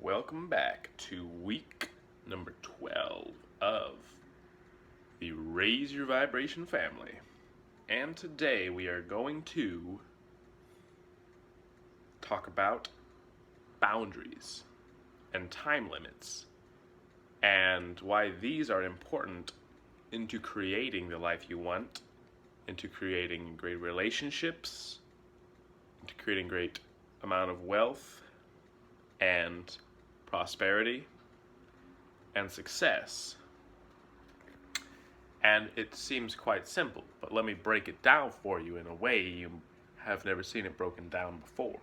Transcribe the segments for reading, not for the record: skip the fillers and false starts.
Welcome back to week number 12 of the Raise Your Vibration family. And today we are going to talk about boundaries and time limits and why these are important into creating the life you want, into creating great relationships, into creating great amount of wealth and prosperity and success. And it seems quite simple, but let me break it down for you in a way you have never seen it broken down before.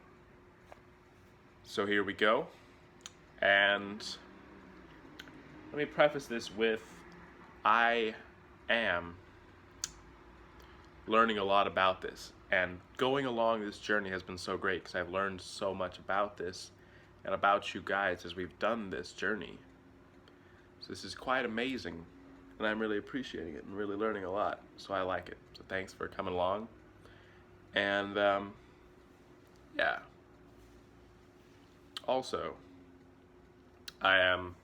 So here we go. And let me preface this with I am learning a lot about this. And going along this journey has been so great because I've learned so much about this and about you guys as we've done this journey. So this is quite amazing, and I'm really appreciating it and really learning a lot, so I like it. So thanks for coming along. And yeah. Also, I am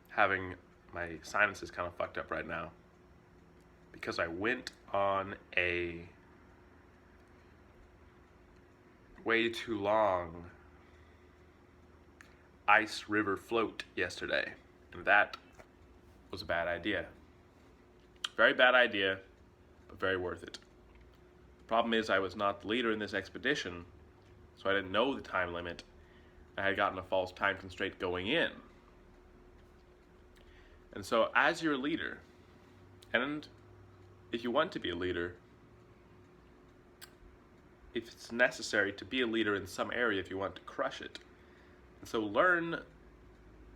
having my sinuses kind of fucked up right now because I went on a way too long ice river float yesterday, and that was a bad idea. Very bad idea, but very worth it. The problem is I was not the leader in this expedition, so I didn't know the time limit. I had gotten a false time constraint going in. And so as your leader, and if you want to be a leader, if it's necessary to be a leader in some area if you want to crush it. And so learn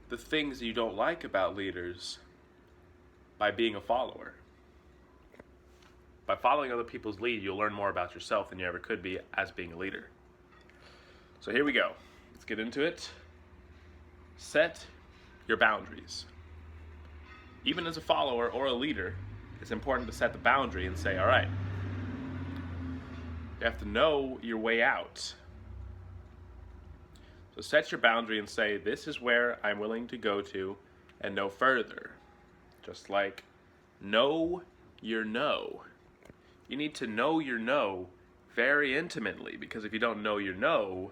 the things you don't like about leaders by being a follower. By following other people's lead, you'll learn more about yourself than you ever could be as being a leader. So here we go. Let's get into it. Set your boundaries. Even as a follower or a leader, it's important to set the boundary and say, all right, you have to know your way out. So set your boundary and say, this is where I'm willing to go to and no further. Just like know your no. You need to know your no very intimately, because if you don't know your no,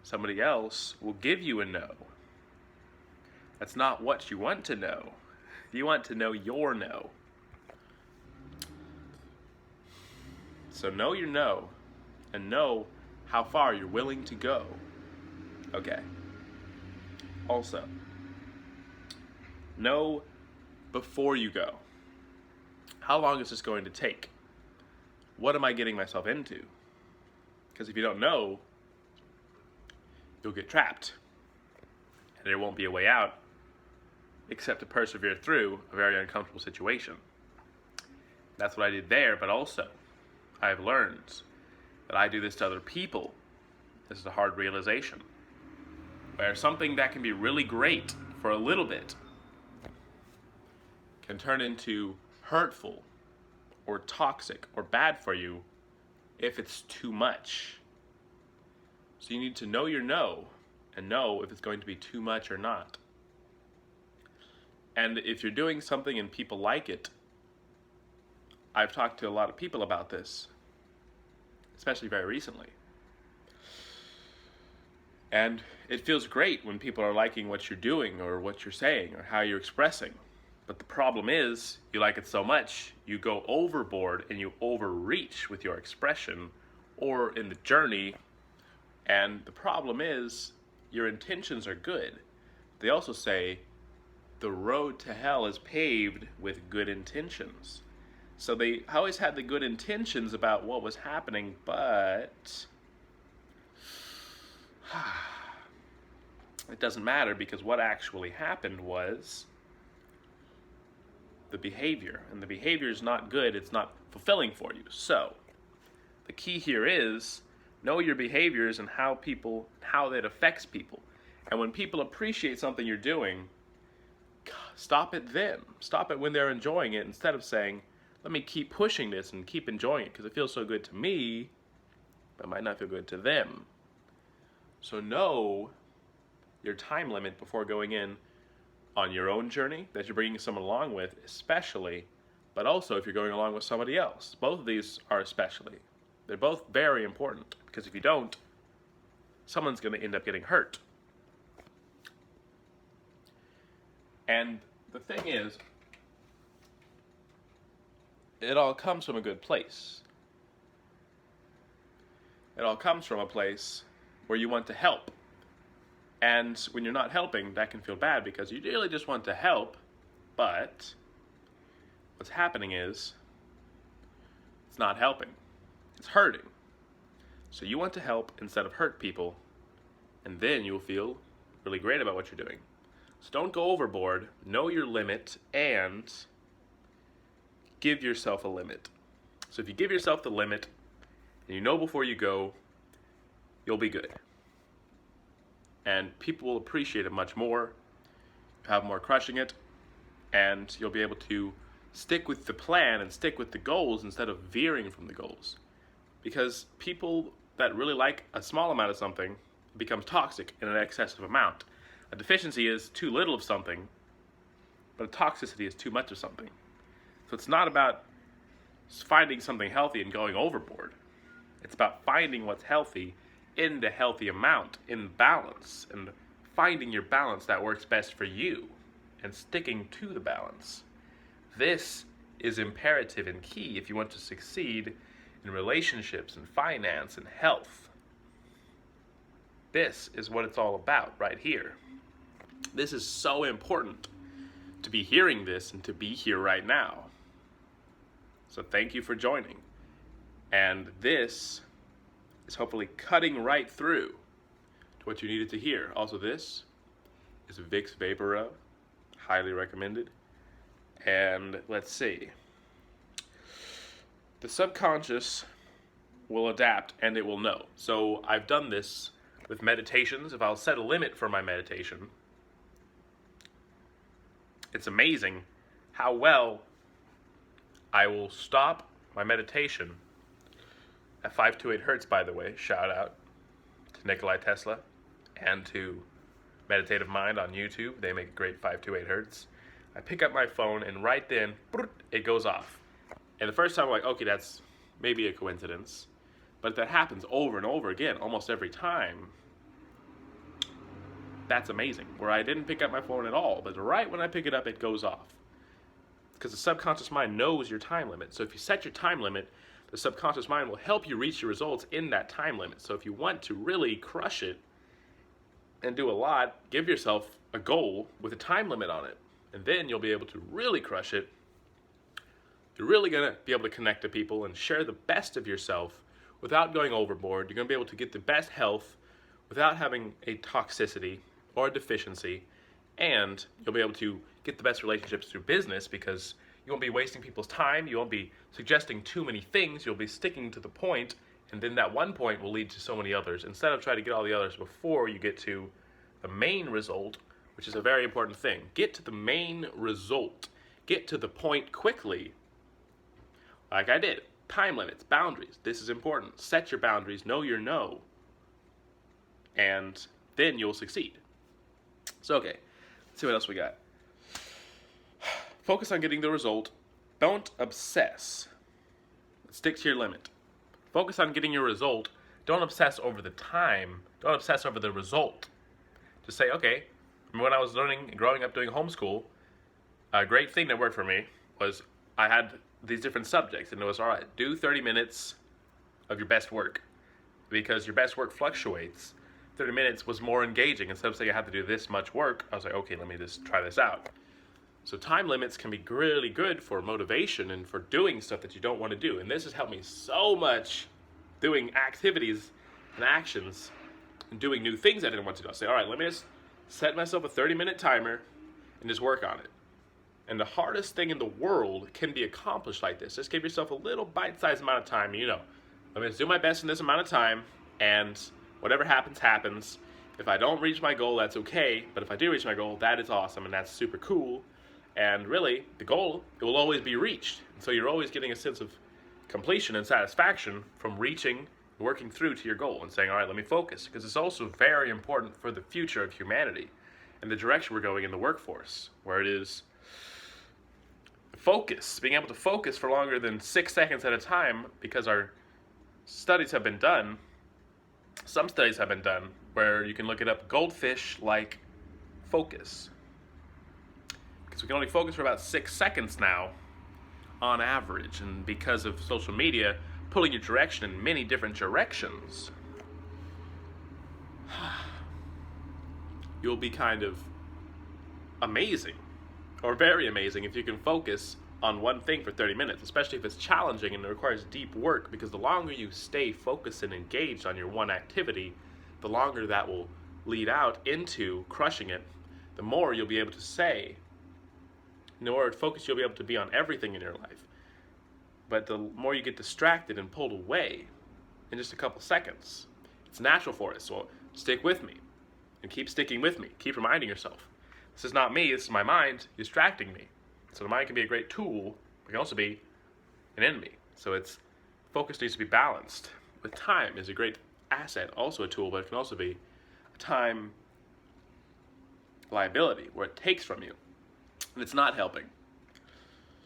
somebody else will give you a no. That's not what you want to know. You want to know your no. So know your no. And know how far you're willing to go. Okay. Also, know before you go. How long is this going to take? What am I getting myself into? Because if you don't know, you'll get trapped. And there won't be a way out except to persevere through a very uncomfortable situation. That's what I did there, but also I've learned that I do this to other people. This is a hard realization. Where something that can be really great for a little bit can turn into hurtful or toxic or bad for you if it's too much. So you need to know your no and know if it's going to be too much or not. And if you're doing something and people like it, I've talked to a lot of people about this, especially very recently. And it feels great when people are liking what you're doing or what you're saying or how you're expressing. But the problem is, you like it so much, you go overboard and you overreach with your expression or in the journey. And the problem is, your intentions are good. They also say, the road to hell is paved with good intentions. So they always had the good intentions about what was happening, but it doesn't matter, because what actually happened was the behavior. And the behavior is not good, it's not fulfilling for you. So the key here is know your behaviors and how that affects people. And when people appreciate something you're doing, stop it then. Stop it when they're enjoying it, instead of saying, let me keep pushing this and keep enjoying it because it feels so good to me, but it might not feel good to them. So know your time limit before going in on your own journey that you're bringing someone along with, especially, but also if you're going along with somebody else. Both of these are especially. They're both very important, because if you don't, someone's going to end up getting hurt. And the thing is, it all comes from a good place. It all comes from a place where you want to help. And when you're not helping, that can feel bad because you really just want to help, but what's happening is it's not helping. It's hurting. So you want to help instead of hurt people, and then you'll feel really great about what you're doing. So don't go overboard, know your limit, and give yourself a limit. So if you give yourself the limit, and you know before you go, you'll be good. And people will appreciate it much more, have more crushing it, and you'll be able to stick with the plan and stick with the goals instead of veering from the goals. Because people that really like a small amount of something becomes toxic in an excessive amount. A deficiency is too little of something, but a toxicity is too much of something. So it's not about finding something healthy and going overboard. It's about finding what's healthy in the healthy amount, in balance, and finding your balance that works best for you and sticking to the balance. This is imperative and key if you want to succeed in relationships and finance and health. This is what it's all about right here. This is so important to be hearing this and to be here right now. So thank you for joining. And this is hopefully cutting right through to what you needed to hear. Also, this is Vicks Vapor Rub, highly recommended. And let's see. The subconscious will adapt and it will know. So I've done this with meditations. If I'll set a limit for my meditation, it's amazing how well I will stop my meditation at 528 hertz, by the way. Shout out to Nikolai Tesla and to Meditative Mind on YouTube. They make a great 528 hertz. I pick up my phone and right then, it goes off. And the first time I'm like, okay, that's maybe a coincidence. But if that happens over and over again, almost every time, that's amazing. Where I didn't pick up my phone at all, but right when I pick it up, it goes off. Because the subconscious mind knows your time limit. So if you set your time limit, the subconscious mind will help you reach your results in that time limit. So if you want to really crush it and do a lot, give yourself a goal with a time limit on it. And then you'll be able to really crush it. You're really going to be able to connect to people and share the best of yourself without going overboard. You're going to be able to get the best health without having a toxicity or a deficiency. And you'll be able to get the best relationships through business because you won't be wasting people's time. You won't be suggesting too many things. You'll be sticking to the point, and then that one point will lead to so many others. Instead of trying to get all the others before you get to the main result, which is a very important thing. Get to the main result. Get to the point quickly, like I did. Time limits, boundaries. This is important. Set your boundaries. Know your no. And then you'll succeed. So, okay. Let's see what else we got. Focus on getting the result. Don't obsess. Stick to your limit. Focus on getting your result. Don't obsess over the time. Don't obsess over the result. Just say, okay, when I was growing up doing homeschool, a great thing that worked for me was I had these different subjects, and it was, all right, do 30 minutes of your best work because your best work fluctuates. 30 minutes was more engaging. Instead of saying I have to do this much work, I was like, okay, let me just try this out. So time limits can be really good for motivation and for doing stuff that you don't want to do. And this has helped me so much doing activities and actions and doing new things I didn't want to do. I say, all right, let me just set myself a 30-minute timer and just work on it. And the hardest thing in the world can be accomplished like this. Just give yourself a little bite-sized amount of time. You know, let me just do my best in this amount of time, and whatever happens, happens. If I don't reach my goal, that's okay. But if I do reach my goal, that is awesome, and that's super cool. And really, the goal, it will always be reached. And so you're always getting a sense of completion and satisfaction from reaching working through to your goal and saying, all right, let me focus, because it's also very important for the future of humanity and the direction we're going in the workforce, where it is focus, being able to focus for longer than 6 seconds at a time, because our studies have been done, some studies have been done, where you can look it up, goldfish like focus. Because we can only focus for about 6 seconds now, on average, and because of social media pulling your direction in many different directions, you'll be kind of amazing, or very amazing, if you can focus on one thing for 30 minutes, especially if it's challenging and it requires deep work, because the longer you stay focused and engaged on your one activity, the longer that will lead out into crushing it, the more you'll be able to say, the more focused you'll be able to be on everything in your life. But the more you get distracted and pulled away in just a couple seconds, it's natural for us. So stick with me and keep sticking with me. Keep reminding yourself, this is not me, this is my mind distracting me. So the mind can be a great tool, but it can also be an enemy. So its focus needs to be balanced. With time is a great asset, also a tool, but it can also be a time liability, where it takes from you, and it's not helping.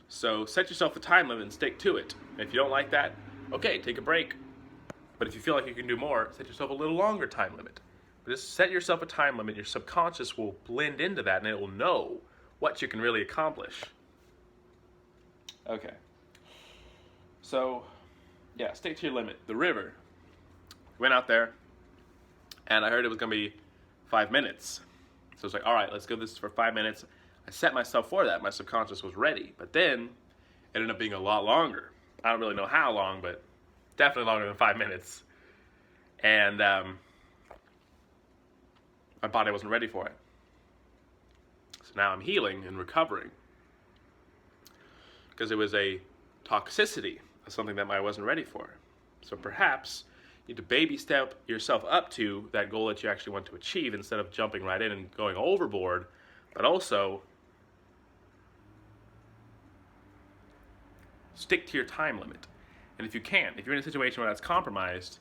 So set yourself a time limit and stick to it. And if you don't like that, okay, take a break. But if you feel like you can do more, set yourself a little longer time limit. But just set yourself a time limit. Your subconscious will blend into that, and it will know what you can really accomplish. Okay. So, yeah, stick to your limit. The river. Went out there, and I heard it was going to be 5 minutes. So it's like, all right, let's go this for 5 minutes. I set myself for that. My subconscious was ready. But then it ended up being a lot longer. I don't really know how long, but definitely longer than 5 minutes. And my body wasn't ready for it. So now I'm healing and recovering, because it was a toxicity of something that I wasn't ready for. So perhaps you need to baby step yourself up to that goal that you actually want to achieve, instead of jumping right in and going overboard, but also stick to your time limit. And if you can't, if you're in a situation where that's compromised,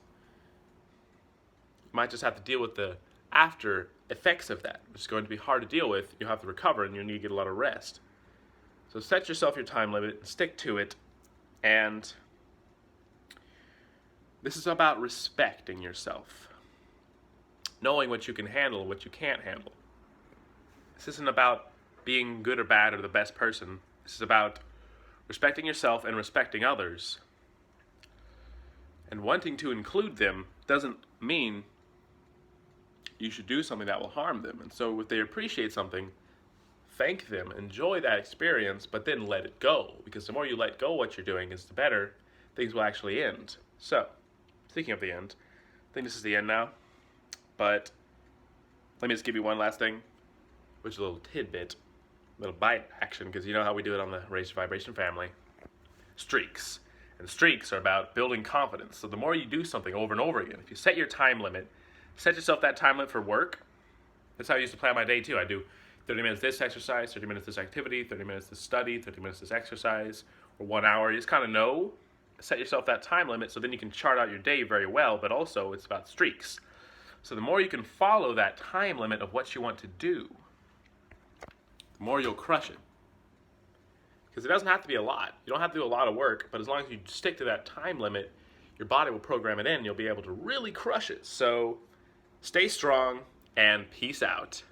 you might just have to deal with the after effects of that, which is going to be hard to deal with. You'll have to recover, and you'll need to get a lot of rest. So set yourself your time limit and stick to it. And this is about respecting yourself, knowing what you can handle and what you can't handle. This isn't about being good or bad or the best person. This is about respecting yourself and respecting others. And wanting to include them doesn't mean you should do something that will harm them. And so if they appreciate something, thank them, enjoy that experience, but then let it go. Because the more you let go what you're doing, is the better things will actually end. So, speaking of the end, I think this is the end now. But let me just give you one last thing, which is a little tidbit, a little bite action, because you know how we do it on the Raise Your Vibration family. Streaks. And streaks are about building confidence. So the more you do something over and over again, if you set your time limit, set yourself that time limit for work. That's how I used to plan my day too. I do 30 minutes this exercise, 30 minutes this activity, 30 minutes this study, 30 minutes this exercise, or 1 hour. You just kind of know, set yourself that time limit, so then you can chart out your day very well, but also it's about streaks. So the more you can follow that time limit of what you want to do, the more you'll crush it. Because it doesn't have to be a lot. You don't have to do a lot of work, but as long as you stick to that time limit, your body will program it in. You'll be able to really crush it. So stay strong and peace out.